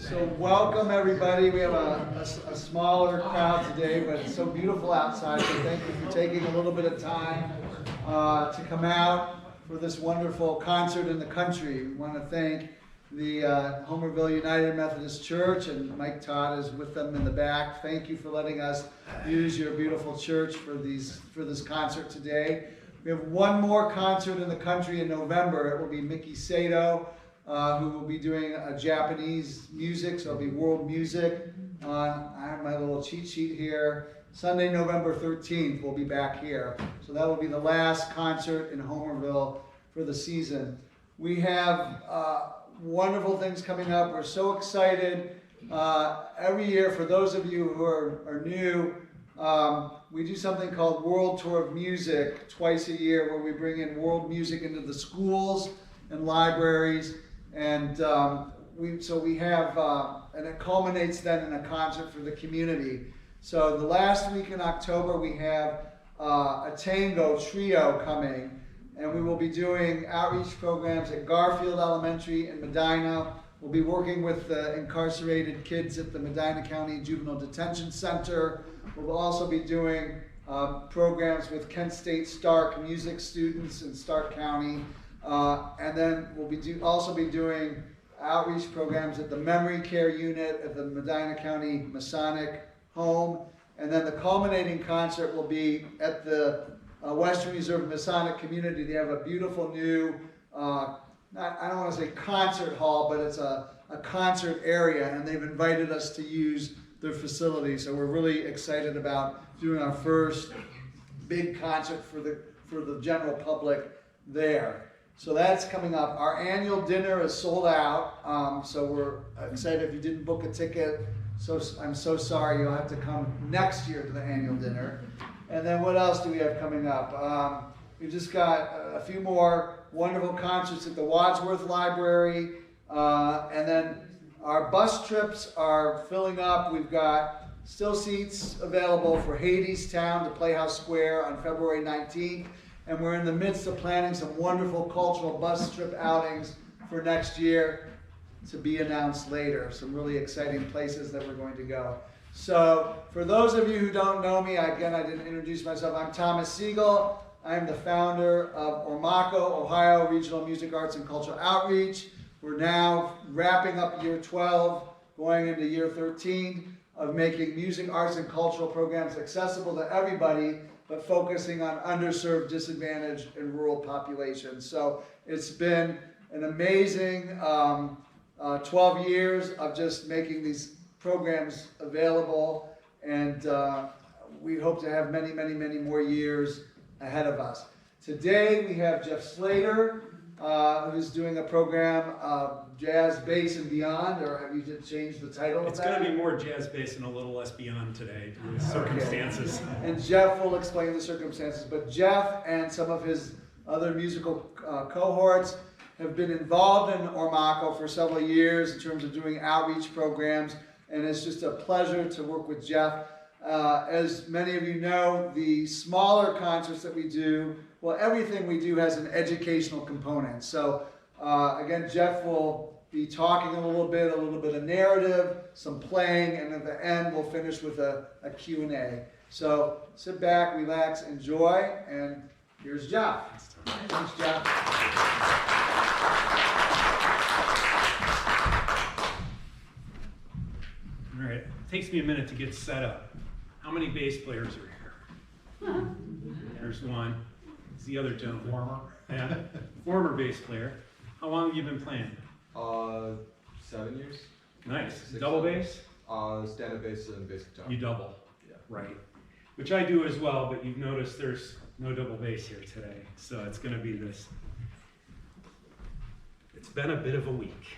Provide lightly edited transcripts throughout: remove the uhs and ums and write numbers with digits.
So welcome everybody. We have a smaller crowd today, but it's so beautiful outside. So thank you for taking a little bit of time to come out for this wonderful concert in the country. We want to thank the Homerville United Methodist Church, and Mike Todd is with them in the back. Thank you for letting us use your beautiful church for this concert today. We have one more concert in the country in November. It will be Mickey Sato, who will be doing a Japanese music, so it'll be world music. I have my little cheat sheet here. Sunday, November 13th, we'll be back here. So that will be the last concert in Homerville for the season. We have wonderful things coming up. We're so excited. Every year, for those of you who are new, we do something called World Tour of Music twice a year, where we bring in world music into the schools and libraries, and we have, and it culminates then in a concert for the community. So the last week in October, we have a tango trio coming, and we will be doing outreach programs at Garfield Elementary in Medina. We'll be working with the incarcerated kids at the Medina County Juvenile Detention Center. We'll also be doing programs with Kent State Stark music students in Stark County. And then we'll also be doing outreach programs at the Memory Care Unit at the Medina County Masonic Home. And then the culminating concert will be at the Western Reserve Masonic Community. They have a beautiful new, I don't want to say concert hall, but it's a concert area, and they've invited us to use their facility. So we're really excited about doing our first big concert for the general public there. So that's coming up. Our annual dinner is sold out, so we're excited. If you didn't book a ticket, I'm so sorry. You'll have to come next year to the annual dinner. And then what else do we have coming up? We've just got a few more wonderful concerts at the Wadsworth Library, and then our bus trips are filling up. We've got still seats available for Hadestown to Playhouse Square on February 19th. And we're in the midst of planning some wonderful cultural bus trip outings for next year, to be announced later. Some really exciting places that we're going to go. So for those of you who don't know me, again, I didn't introduce myself. I'm Thomas Siegel. I'm the founder of Ormaco, Ohio Regional Music Arts and Cultural Outreach. We're now wrapping up year 12, going into year 13 of making music, arts, and cultural programs accessible to everybody, but focusing on underserved, disadvantaged, and rural populations. So it's been an amazing 12 years of just making these programs available, and we hope to have many, many, many more years ahead of us. Today we have Jeff Slater, who's doing a program of Jazz, Bass, and Beyond, or have you just changed the title It's of that? going to be more jazz bass and a little less beyond today due to circumstances. And Jeff will explain the circumstances, but Jeff and some of his other musical cohorts have been involved in Ormaco for several years in terms of doing outreach programs, and it's just a pleasure to work with Jeff. As many of you know, the smaller concerts that we do, well, everything we do has an educational component. So again, Jeff will be talking a little bit of narrative, some playing, and at the end we'll finish with a Q&A. So sit back, relax, enjoy, and here's Jeff. Thanks, Jeff. All right, it takes me a minute to get set up. How many bass players are here? There's one. It's the other gentleman. Former bass player. How long have you been playing? 7 years. Nice. 6 Double years. bass? Stand-up bass and bass guitar. You double. Yeah. Right. Which I do as well, but you've noticed there's no double bass here today. So it's going to be this. It's been a bit of a week.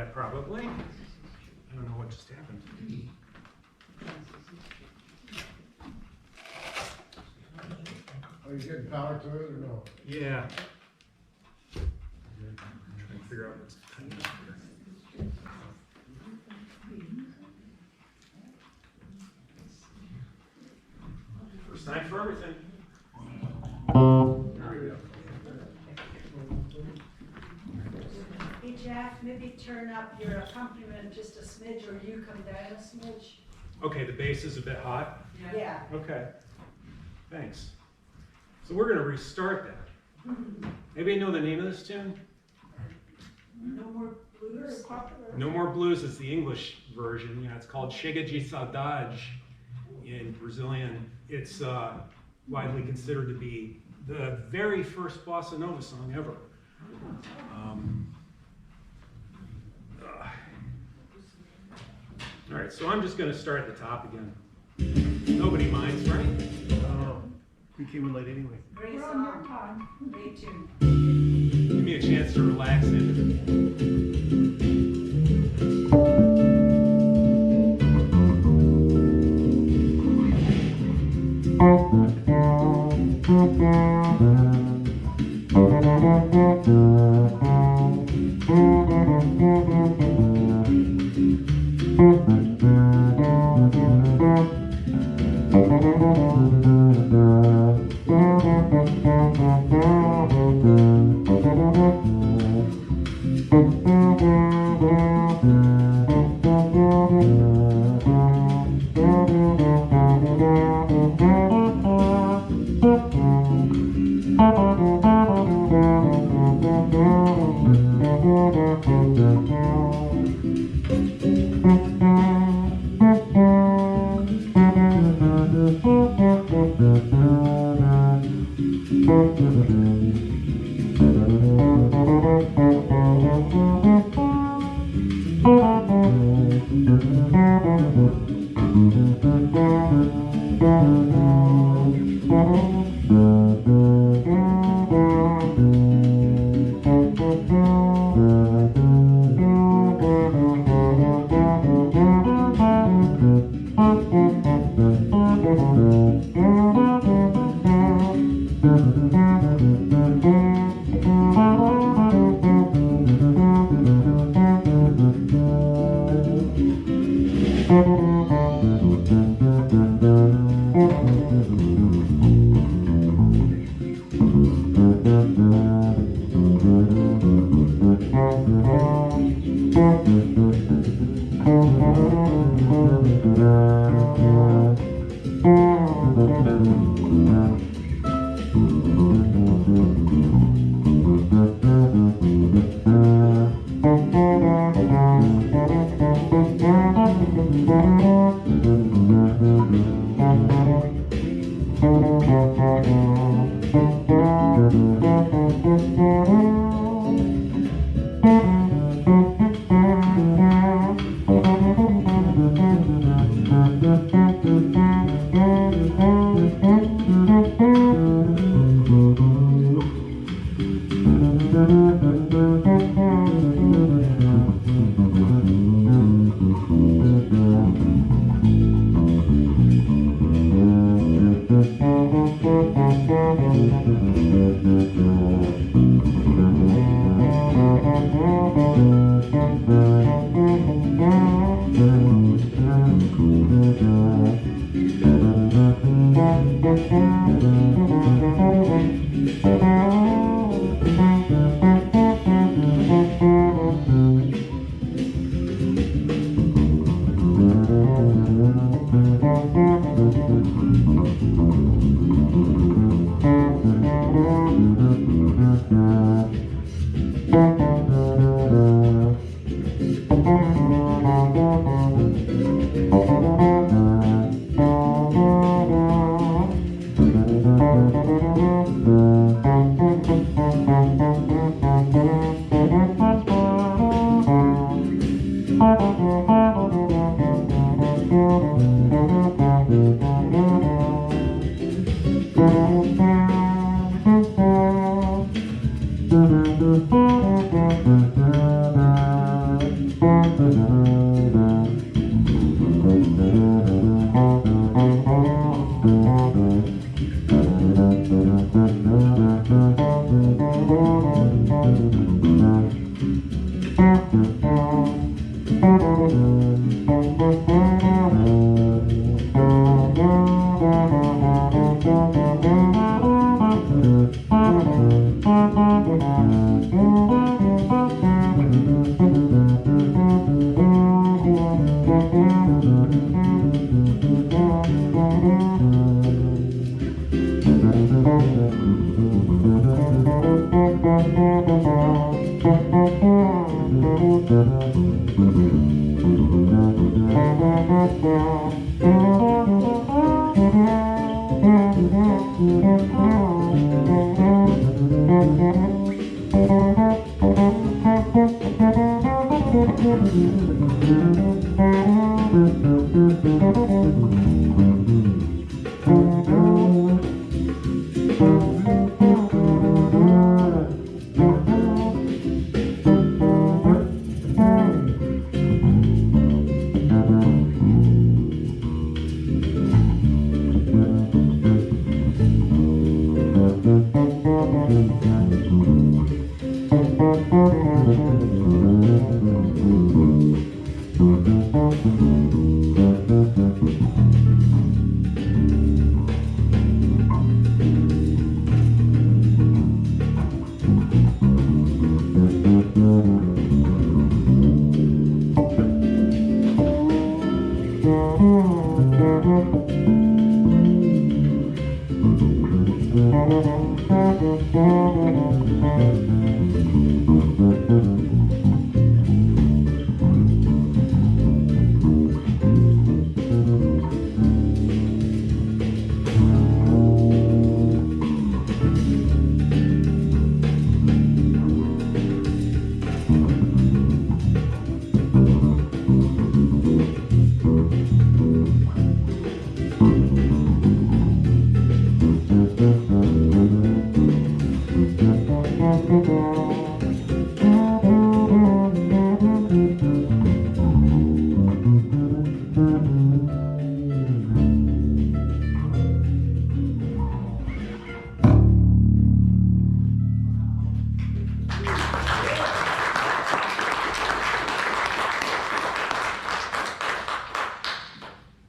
that probably. I don't know what just happened. Are you getting power to it or no? Yeah. Trying to figure out what's coming up here. First time for everything. There we go. Hey Jack, maybe turn up your accompaniment just a smidge, or you come down a smidge. Okay, the bass is a bit hot. Yeah. Okay, thanks. So we're gonna restart that. Maybe I know the name of this tune? No more blues. No More Blues is the English version. Yeah, it's called Chega de Saudade in Brazilian. It's widely considered to be the very first bossa nova song ever. All right, so I'm just going to start at the top again. Nobody minds, right? We came in late anyway. Great song. Great tune. Give me a chance to relax in.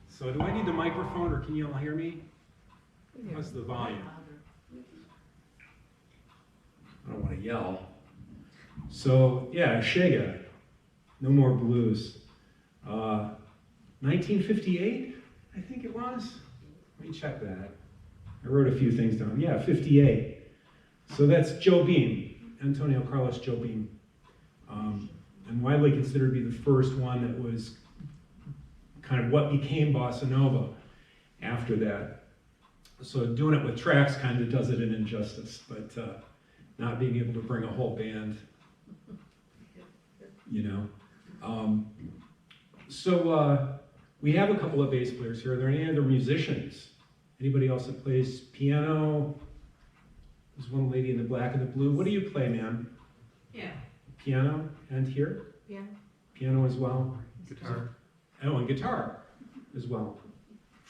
So do I need the microphone, or can you all hear me? How's the volume? I don't want to yell. So yeah, Shega, No More Blues. 1958, I think it was. Let me check that. I wrote a few things down. Yeah, 58. So that's Joe Beam, Antonio Carlos Joe Beam. And widely considered to be the first one that was kind of what became bossa nova after that. So doing it with tracks kind of does it an injustice, but not being able to bring a whole band, you know. We have a couple of bass players here. Are there any other musicians? Anybody else that plays piano? There's one lady in the black and the blue. What do you play, ma'am? Yeah. Piano and here? Yeah. Piano as well? Guitar. Oh, and guitar as well.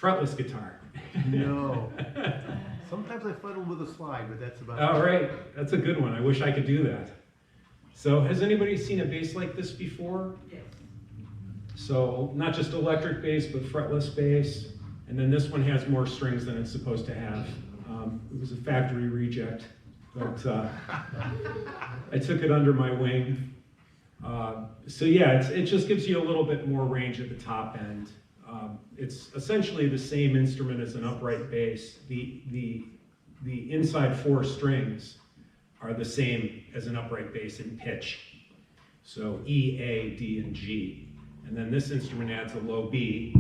Fretless guitar. No. Sometimes I fiddle with a slide, but that's about All right, that's a good one. I wish I could do that. So has anybody seen a bass like this before? Yes. So not just electric bass, but fretless bass. And then this one has more strings than it's supposed to have. It was a factory reject, but I took it under my wing. So yeah, it just gives you a little bit more range at the top end. It's essentially the same instrument as an upright bass. The inside four strings are the same as an upright bass in pitch. So E, A, D, and G. And then this instrument adds a low B,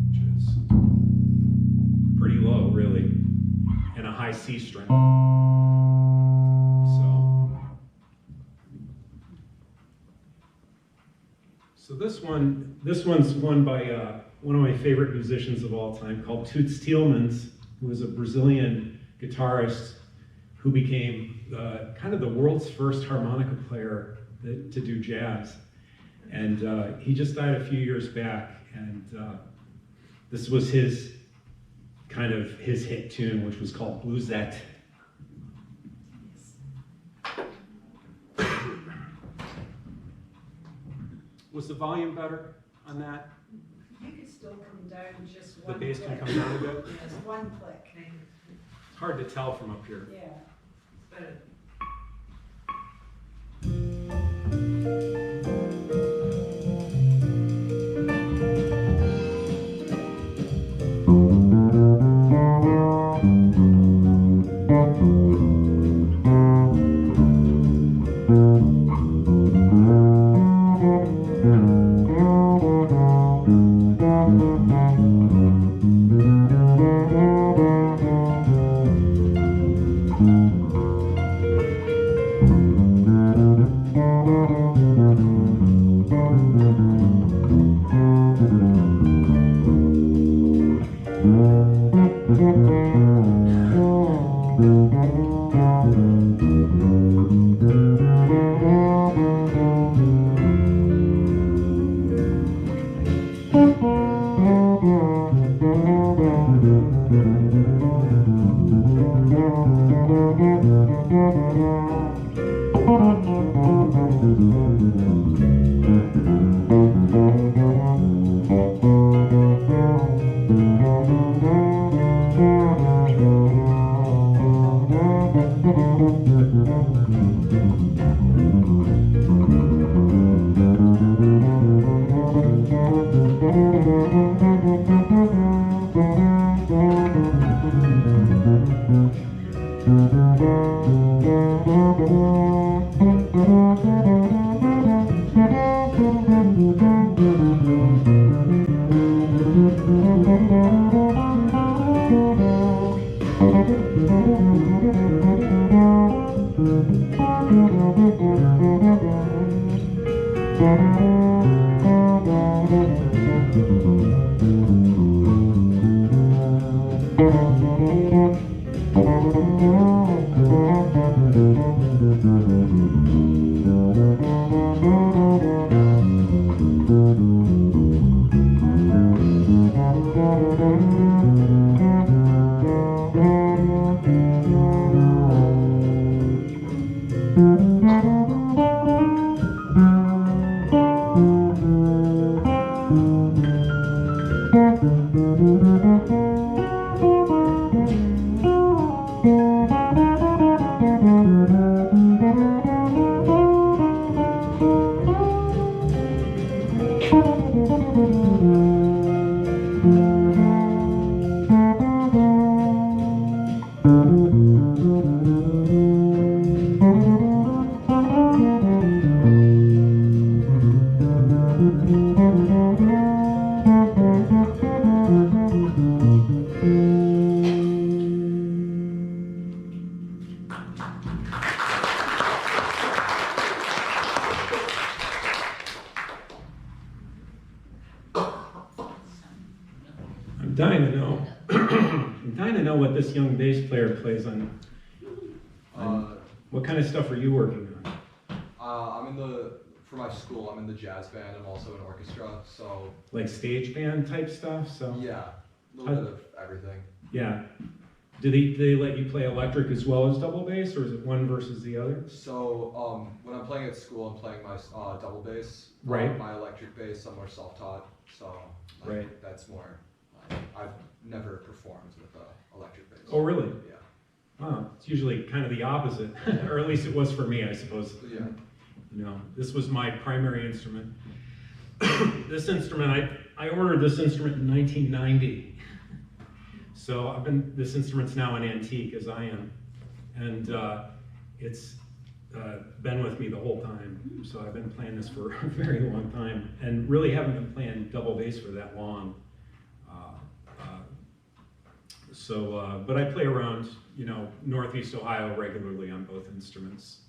which is pretty low, really, and a high C string. So this one's won by one of my favorite musicians of all time, called Toots Thielemans, who was a Brazilian guitarist who became kind of the world's first harmonica player to do jazz. And he just died a few years back, and this was his hit tune, which was called Bluesette. Was the volume better on that? You could still come down just The one bass click. can come down a bit? Just one click, It's hard to tell from up here. yeah. Better. I'm dying to know. I'm dying to know what this young bass player plays on. What kind of stuff are you working on? For my school, I'm in the jazz band. I'm also in orchestra, so. Like stage band type stuff? So Yeah, a little bit of everything. yeah. Do they let you play electric as well as double bass, or is it one versus the other? So when I'm playing at school, I'm playing my double bass. Right. My electric bass, I'm more self-taught, so Right. that's more. I've never performed with electric bass. Oh, really? Yeah. Oh, it's usually kind of the opposite, or at least it was for me, I suppose. Yeah. You know, this was my primary instrument. This instrument, I ordered this instrument in 1990. So this instrument's now an antique, as I am. And it's been with me the whole time. So I've been playing this for a very long time, and really haven't been playing double bass for that long. But I play around, Northeast Ohio regularly on both instruments.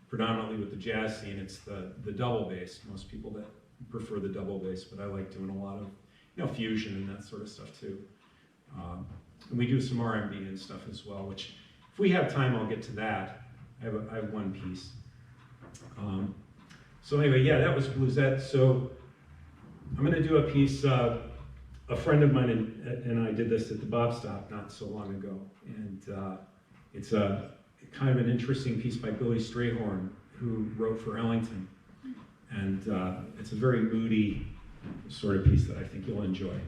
Predominantly with the jazz scene, it's the double bass. Most people that prefer the double bass, but I like doing a lot of, fusion and that sort of stuff too. And we do some R&B and stuff as well, which if we have time, I'll get to that. I have one piece. So anyway, yeah, that was Bluesette. So I'm gonna do a piece, a friend of mine and I did this at the Bob Stop not so long ago. And it's a kind of an interesting piece by Billy Strayhorn, who wrote for Ellington. And it's a very moody sort of piece that I think you'll enjoy.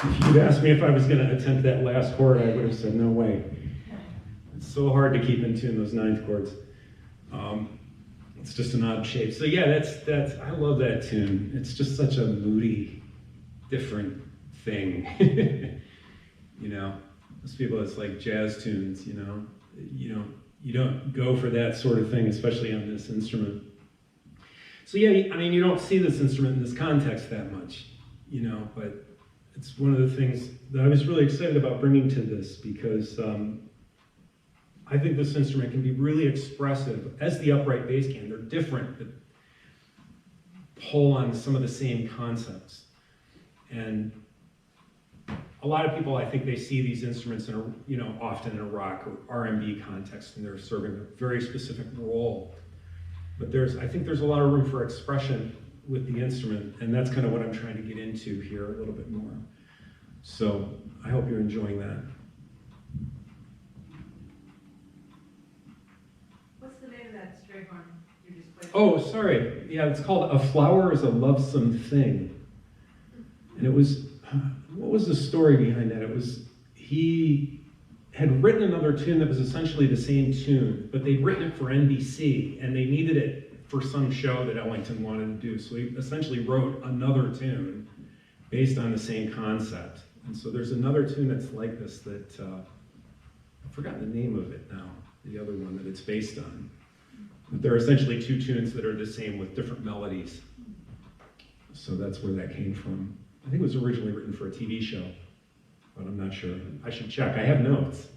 If you'd asked me if I was going to attempt that last chord, I would have said no way. It's so hard to keep in tune those ninth chords. It's just an odd shape. So yeah, that's I love that tune. It's just such a moody, different thing. You know, most people, it's like jazz tunes. You don't go for that sort of thing, especially on this instrument. So yeah, I mean, you don't see this instrument in this context that much, but it's one of the things that I was really excited about bringing to this because I think this instrument can be really expressive, as the upright bass can. They're different, but pull on some of the same concepts. And a lot of people, I think they see these instruments often in a rock or R&B context, and they're serving a very specific role. But I think there's a lot of room for expression with the instrument, and that's kind of what I'm trying to get into here a little bit more. So I hope you're enjoying that. What's the name of that string horn you just played? Oh, sorry. Yeah, it's called A Flower is a Lovesome Thing. And it was, what was the story behind that? It was, he had written another tune that was essentially the same tune, but they'd written it for NBC, and they needed it for some show that Ellington wanted to do. So he essentially wrote another tune based on the same concept. And so there's another tune that's like this that, I've forgotten the name of it now, the other one that it's based on. But there are essentially two tunes that are the same with different melodies. So that's where that came from. I think it was originally written for a TV show, but I'm not sure. I should check. I have notes.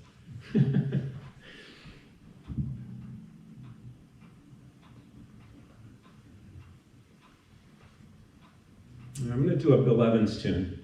I'm going to do a Bill Evans tune.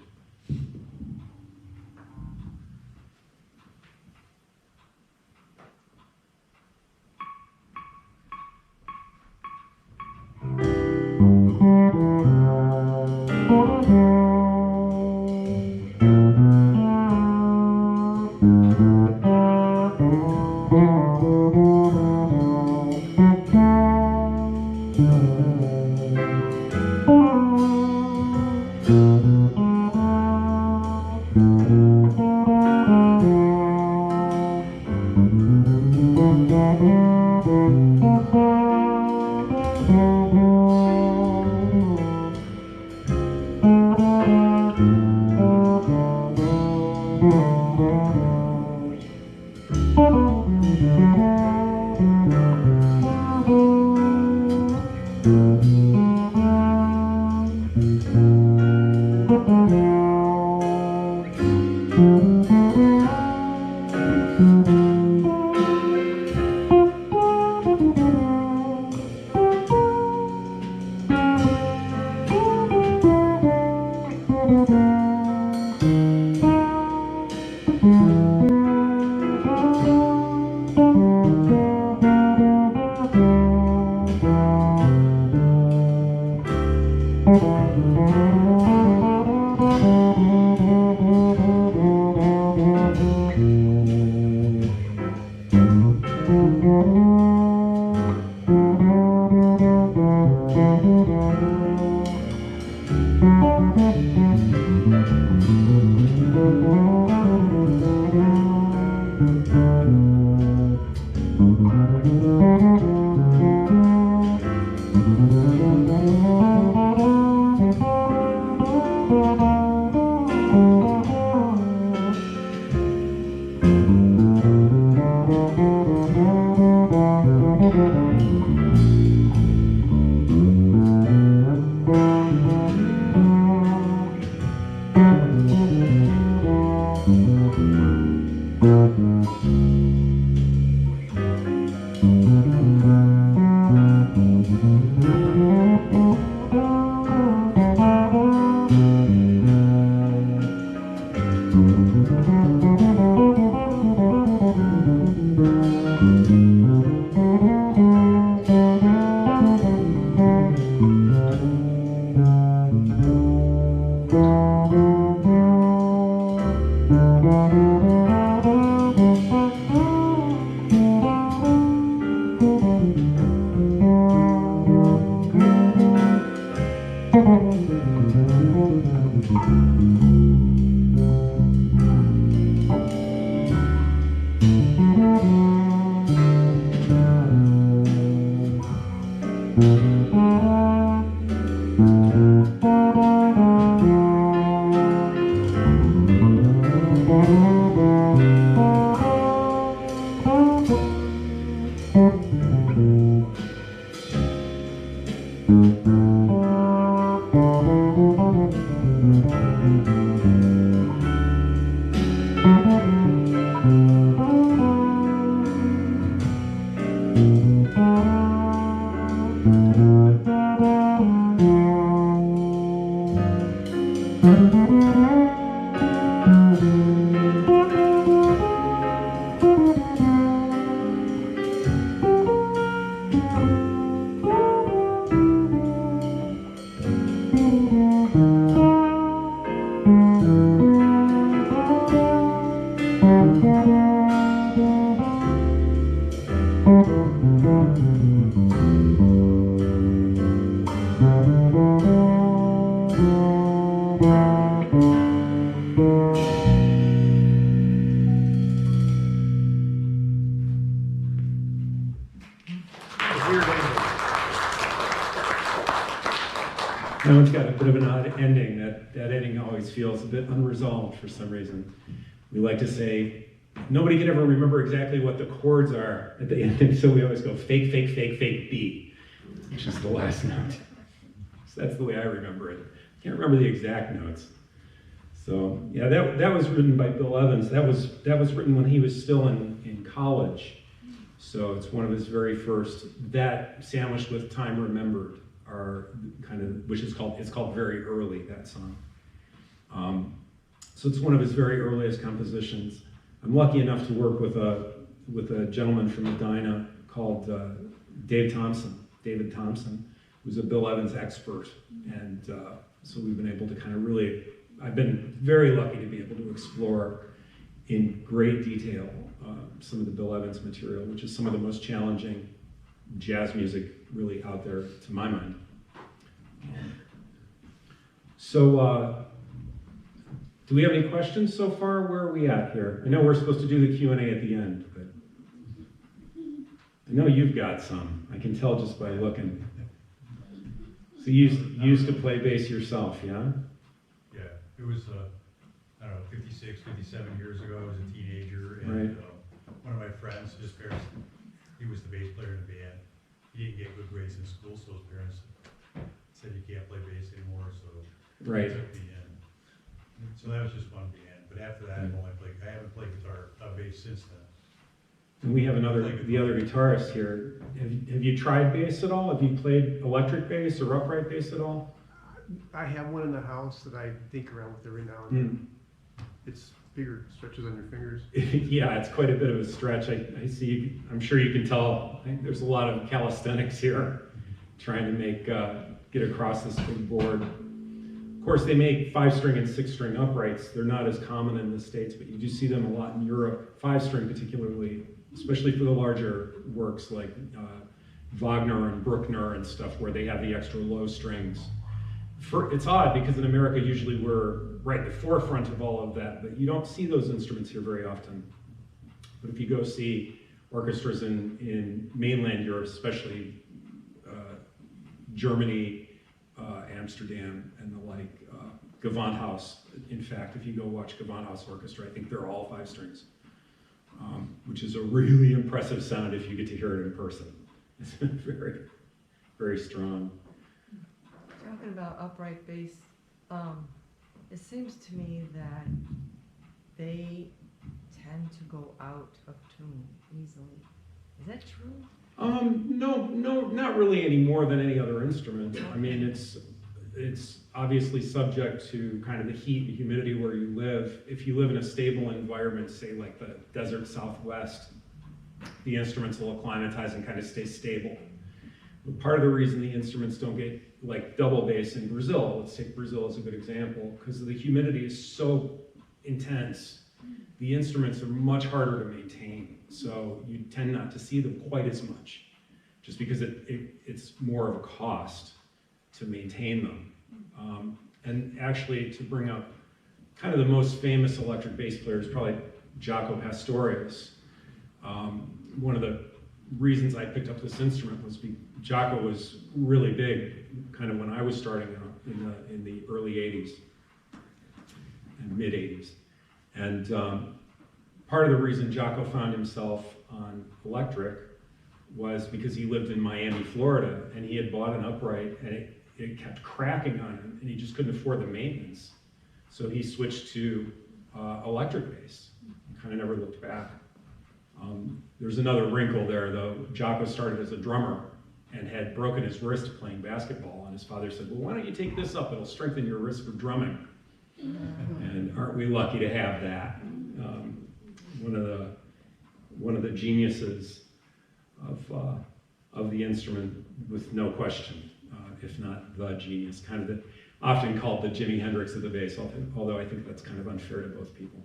That one's got a bit of an odd ending. That ending always feels a bit unresolved for some reason. We like to say, nobody can ever remember exactly what the chords are at the ending, so we always go fake, fake, fake, fake, B, which is the last note. So that's the way I remember it. Can't remember the exact notes. So yeah, that was written by Bill Evans. That was written when he was still in college. So it's one of his very first. That sandwiched with Time Remembered are kind of, it's called Very Early, that song. So it's one of his very earliest compositions. I'm lucky enough to work with a gentleman from Medina called David Thompson, who's a Bill Evans expert. And so we've been able to kind of really, I've been very lucky to be able to explore in great detail some of the Bill Evans material, which is some of the most challenging jazz music really out there, to my mind. So, do we have any questions so far? Where are we at here? I know we're supposed to do the Q&A at the end, but I know you've got some. I can tell just by looking. So you used to play bass yourself, yeah? Yeah, it was, I don't know, 56, 57 years ago. I was a teenager, and Right. One of my friends, his parents, he was the bass player in the band. He didn't get good grades in school, so his parents said you can't play bass anymore, so Right. he took me in. So that was just one band, but after that, I haven't played guitar, bass since then. And we have the other guitarist here. Have you tried bass at all? Have you played electric bass or upright bass at all? I have one in the house that I think around with every now and then. It's bigger, stretches on your fingers. Yeah, it's quite a bit of a stretch. I see. I'm sure you can tell. I think there's a lot of calisthenics here, trying to get across this big board. Of course, they make 5-string and 6-string uprights. They're not as common in the States, but you do see them a lot in Europe. 5-string particularly, especially for the larger works like Wagner and Bruckner and stuff, where they have the extra low strings. It's odd because in America usually we're right at the forefront of all of that, but you don't see those instruments here very often. But if you go see orchestras in mainland Europe, especially Germany, Amsterdam, and the like, Gewandhaus, in fact, if you go watch Gewandhaus Orchestra, I think they're all 5 strings, which is a really impressive sound if you get to hear it in person. It's very, very strong. Talking about upright bass, it seems to me that they tend to go out of tune easily. Is that true? No, not really any more than any other instrument. I mean, it's obviously subject to kind of the heat and humidity where you live. If you live in a stable environment, say like the desert Southwest, the instruments will acclimatize and kind of stay stable. But part of the reason the instruments don't get like double bass in Brazil, let's take Brazil as a good example, because the humidity is so intense, the instruments are much harder to maintain. So you tend not to see them quite as much, just because it's more of a cost to maintain them. And actually, to bring up kind of the most famous electric bass player is probably Jaco Pastorius. One of the reasons I picked up this instrument was Jaco was really big, kind of when I was starting out in the early '80s and mid '80s. And part of the reason Jaco found himself on electric was because he lived in Miami, Florida, and he had bought an upright, and it kept cracking on him, and he just couldn't afford the maintenance. So he switched to electric bass. He kind of never looked back. There's another wrinkle there, though. Jaco started as a drummer and had broken his wrist playing basketball, and his father said, well, why don't you take this up? It'll strengthen your wrist for drumming. And aren't we lucky to have that? One of the geniuses of the instrument, with no question, if not the genius, kind of often called the Jimi Hendrix of the bass, although I think that's kind of unfair to both people.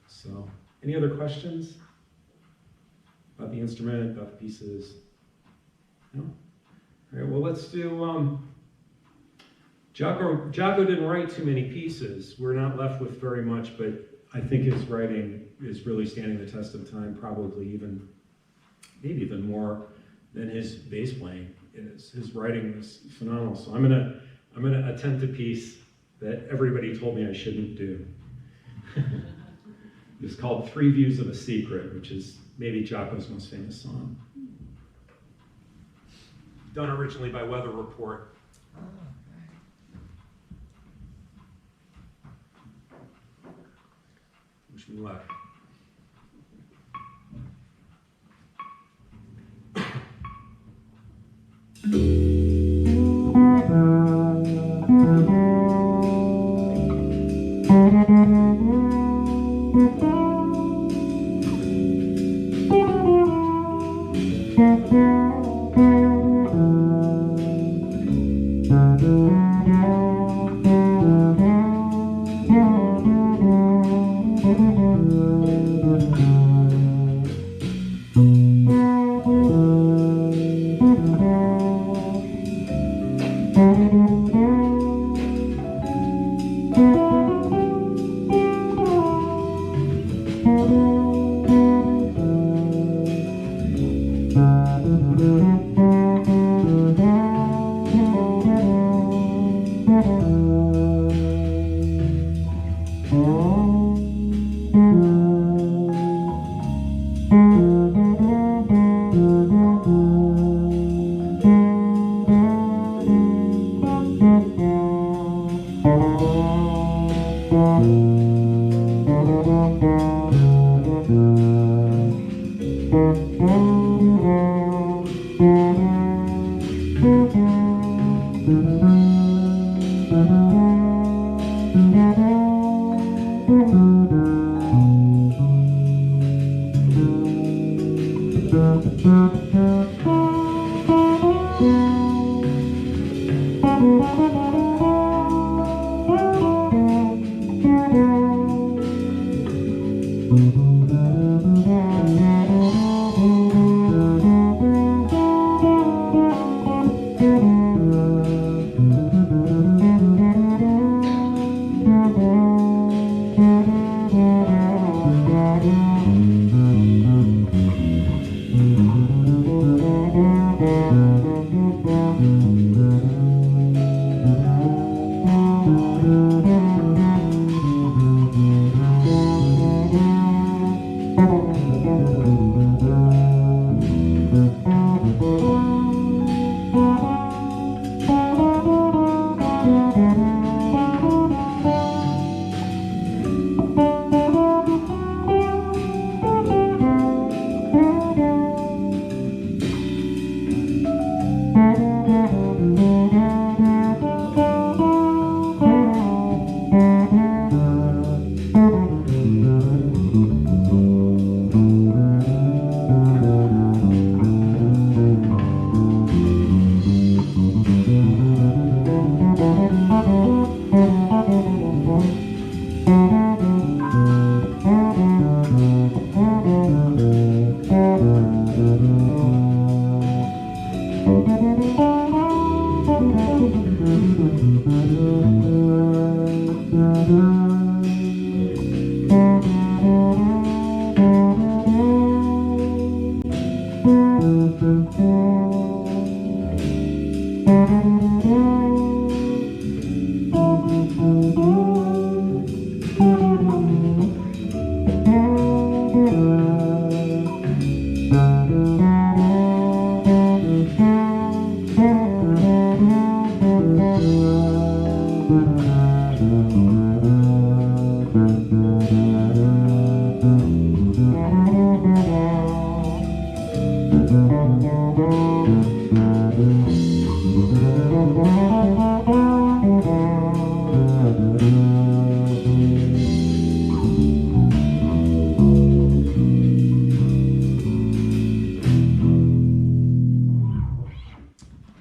So, any other questions about the instrument, about the pieces? No? All right, well, let's do, Jaco didn't write too many pieces. We're not left with very much, but I think his writing is really standing the test of time, probably maybe even more than his bass playing. is. His writing was phenomenal. So I'm gonna attempt a piece that everybody told me I shouldn't do. It's called Three Views of a Secret, which is maybe Jocko's most famous song. Done originally by Weather Report. Oh, Wish me luck.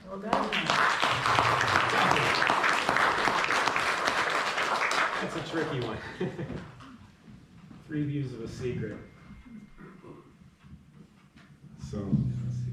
Well done. That's a tricky one. Three Views of a Secret. So, let's see.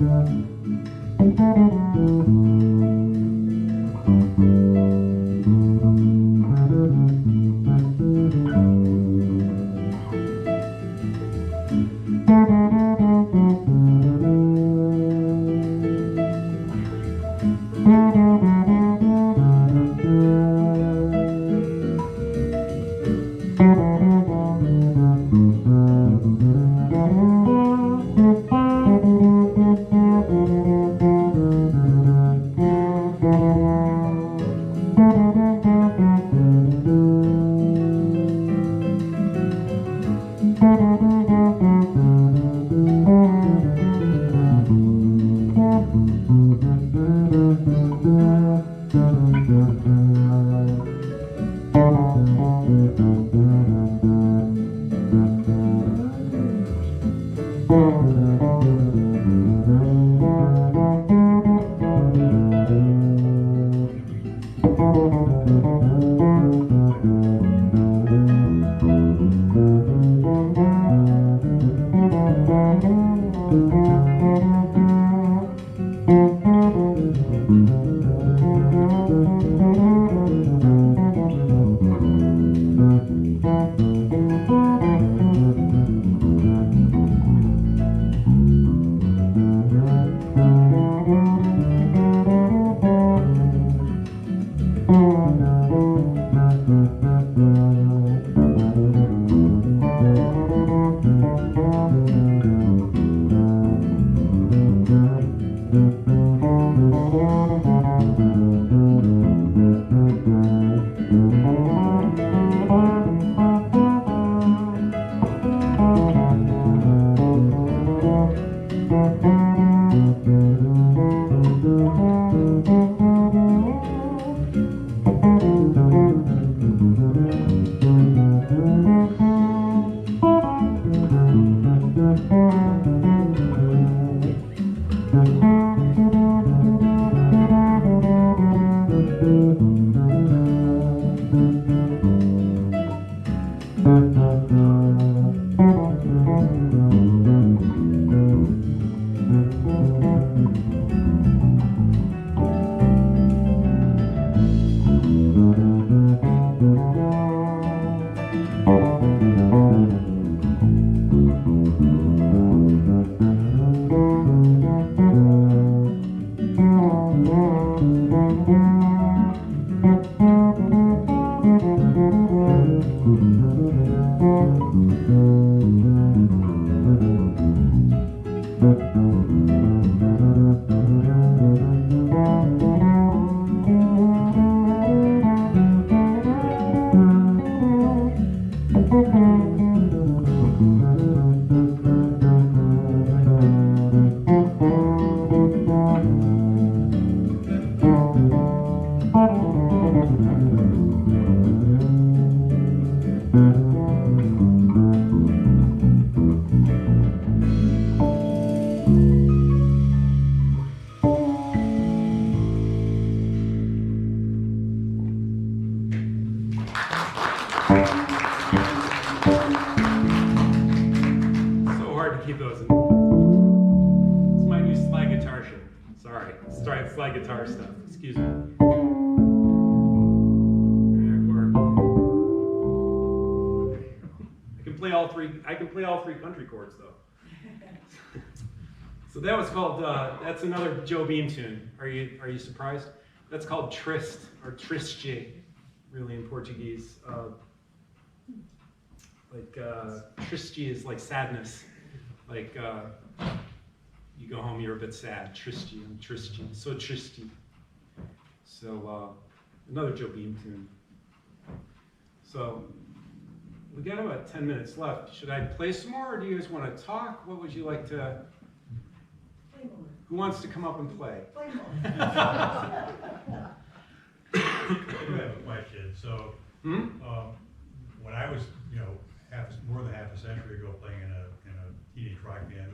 So hard to keep those in. It's my new slide guitar show. Sorry, slide guitar stuff. Excuse me. I can play all three. I can play all three country chords though. So that was called. That's another Joe Beam tune. Are you surprised? That's called Triste or Triste, really in Portuguese. Triste is like sadness. Like you go home, you're a bit sad. Triste, I'm triste, so triste. So another Joe Beam tune. So we got about 10 minutes left. Should I play some more, or do you guys want to talk? What would you like to? Play more. Who wants to come up and play? Play more. I do have a question. So, when I was, more than half a century ago, playing in a teenage rock band,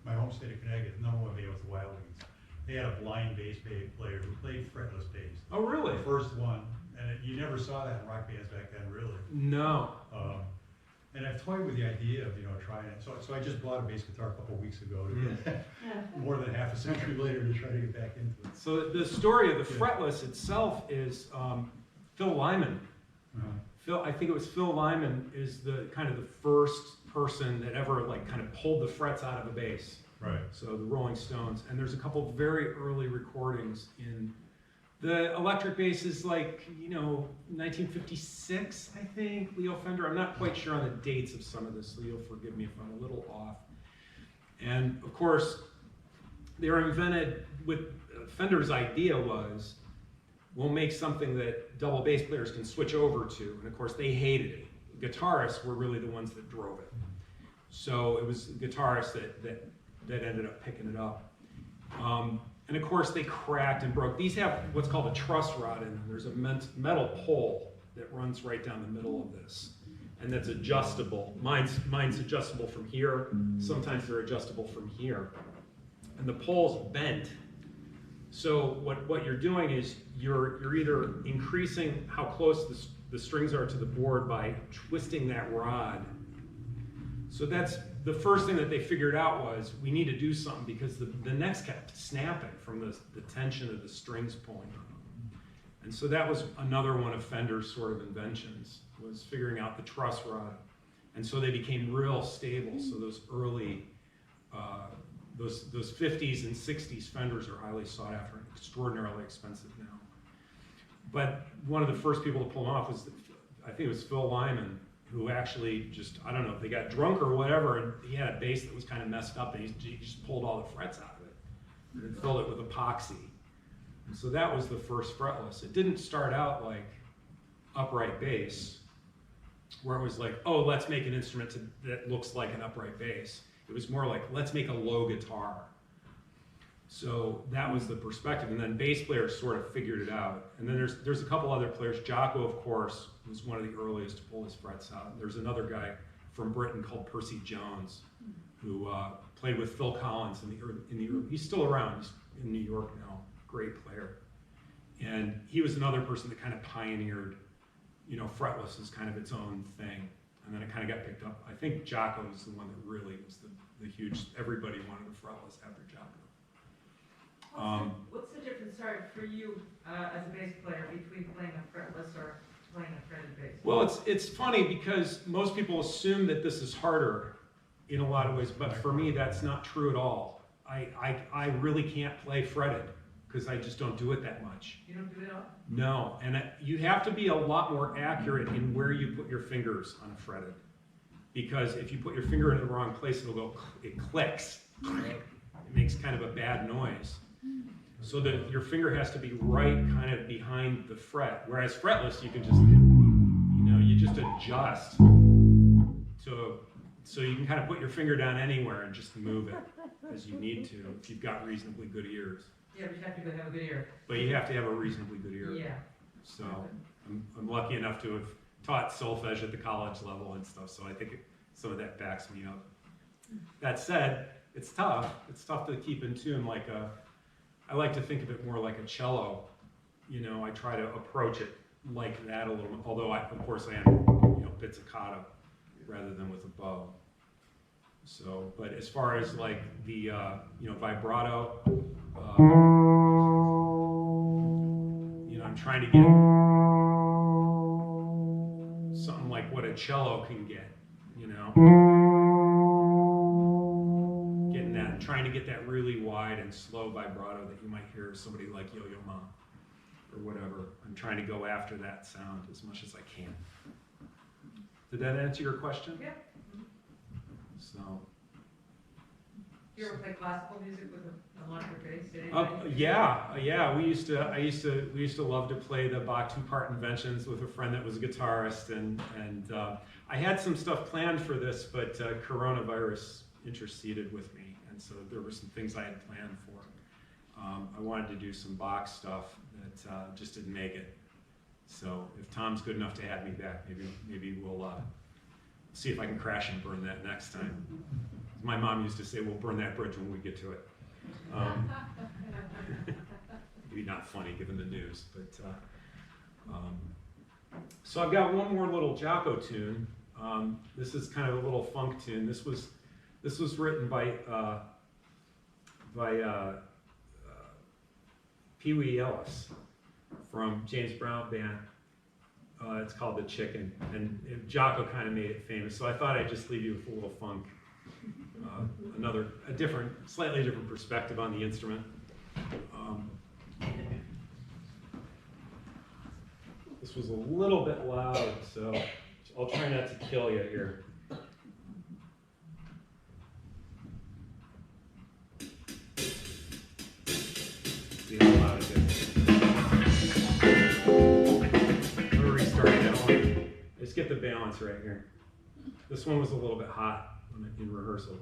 my home state of Connecticut, #1 band was the Wild Wings. They had a blind bass player who played fretless bass. Oh, really? The first one, and you never saw that in rock bands back then, really. No. And I've toyed with the idea of, trying it. So I just bought a bass guitar a couple weeks ago to get more than half a century later to try to get back into it. So the story of the fretless itself is Phil Lyman. I think it was Phil Lyman is the kind of the first person that ever like kind of pulled the frets out of a bass. Right. So the Rolling Stones, and there's a couple of very early recordings in the electric bass is like 1956, I think. Leo Fender. I'm not quite sure on the dates of some of this, so you'll forgive me if I'm a little off. And of course, they were invented with Fender's idea was, we'll make something that double bass players can switch over to, and of course they hated it. Guitarists were really the ones that drove it. So it was guitarists that ended up picking it up. And of course they cracked and broke. These have what's called a truss rod in them. There's a metal pole that runs right down the middle of this. And that's adjustable. Mine's adjustable from here. Sometimes they're adjustable from here. And the pole's bent. So what you're doing is you're either increasing how close the strings are to the board by twisting that rod. So that's the first thing that they figured out was we need to do something because the necks kept snapping from the tension of the strings pulling. And so that was another one of Fender's sort of inventions, was figuring out the truss rod. And so they became real stable. So those early, those 50s and 60s Fenders are highly sought after and extraordinarily expensive now. But one of the first people to pull them off was, I think it was Phil Lyman, who actually just, I don't know if they got drunk or whatever, and he had a bass that was kind of messed up, and he just pulled all the frets out of it and filled it with epoxy. And so that was the first fretless. It didn't start out like upright bass, where it was like, oh, let's make an instrument that looks like an upright bass. It was more like, let's make a low guitar. So that was the perspective, and then bass players sort of figured it out. And then there's a couple other players. Jocko, of course, was one of the earliest to pull his frets out. There's another guy from Britain called Percy Jones, who played with Phil Collins in the early. He's still around. He's in New York now. Great player. And he was another person that kind of pioneered, fretless as kind of its own thing. And then it kind of got picked up. I think Jocko was the one that really was the huge. Everybody wanted a fretless after Jocko. What's the difference, sorry, for you as a bass player between playing a fretless or playing a fretted bass? Well, it's funny because most people assume that this is harder in a lot of ways, but for me that's not true at all. I really can't play fretted because I just don't do it that much. You don't do it at all? No, and you have to be a lot more accurate in where you put your fingers on a fretted, because if you put your finger in the wrong place, it clicks. It makes kind of a bad noise. So that your finger has to be right kind of behind the fret. Whereas fretless, you can just, you just adjust. So you can kind of put your finger down anywhere and just move it as you need to if you've got reasonably good ears. Yeah, but you have to have a good ear. But you have to have a reasonably good ear. Yeah. So I'm lucky enough to have taught solfege at the college level and stuff, so I think some of that backs me up. That said, it's tough. It's tough to keep in tune I like to think of it more like a cello. I try to approach it like that a little bit, although of course I am, pizzicato rather than with a bow. So, but as far as like the, vibrato, I'm trying to get something like what a cello can get, trying to get that really wide and slow vibrato that you might hear somebody like Yo-Yo Ma or whatever. I'm trying to go after that sound as much as I can. Did that answer your question? Yeah. So. You ever play classical music with an electric bass? Yeah. We used to love to play the Bach two-part inventions with a friend that was a guitarist, and I had some stuff planned for this, but coronavirus interceded with me. And so there were some things I had planned for. I wanted to do some Bach stuff that just didn't make it. So if Tom's good enough to have me back, maybe we'll see if I can crash and burn that next time. My mom used to say, we'll burn that bridge when we get to it. Maybe not funny given the news, but so I've got one more little Jocko tune. This is kind of a little funk tune. This was written by Pee Wee Ellis from James Brown Band. It's called The Chicken, and Jocko kind of made it famous. So I thought I'd just leave you with a little funk, slightly different perspective on the instrument. This was a little bit loud, so I'll try not to kill you here. See how loud it is. I'm gonna restart that one. Just get the balance right here. This one was a little bit hot in rehearsal.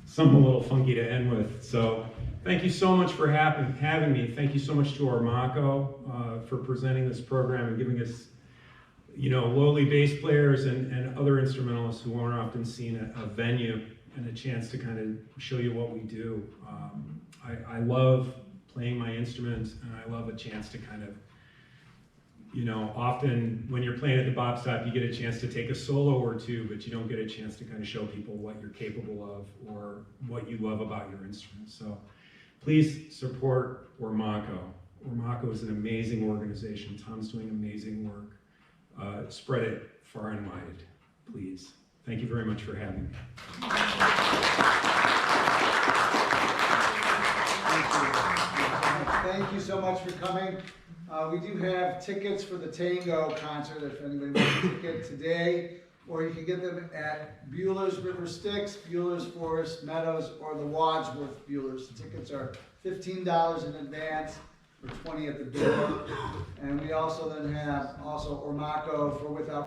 Something a little funky to end with. So thank you so much for having me. Thank you so much to Ormaco for presenting this program and giving us, lowly bass players and other instrumentalists who aren't often seen at a venue and a chance to kind of show you what we do. I love playing my instrument, and I love a chance to kind of, often when you're playing at the Bop Stop, you get a chance to take a solo or two, but you don't get a chance to kind of show people what you're capable of or what you love about your instrument. So please support Ormaco. Ormaco is an amazing organization. Tom's doing amazing work. Spread it far and wide, please. Thank you very much for having me. Thank you so much for coming. We do have tickets for the Tango concert if anybody wants a ticket today or you can get them at Bueller's River Styx, Bueller's Forest Meadows, or the Wadsworth Bueller's. The tickets are $15 in advance for $20 at the door. And we also then have Ormaco for without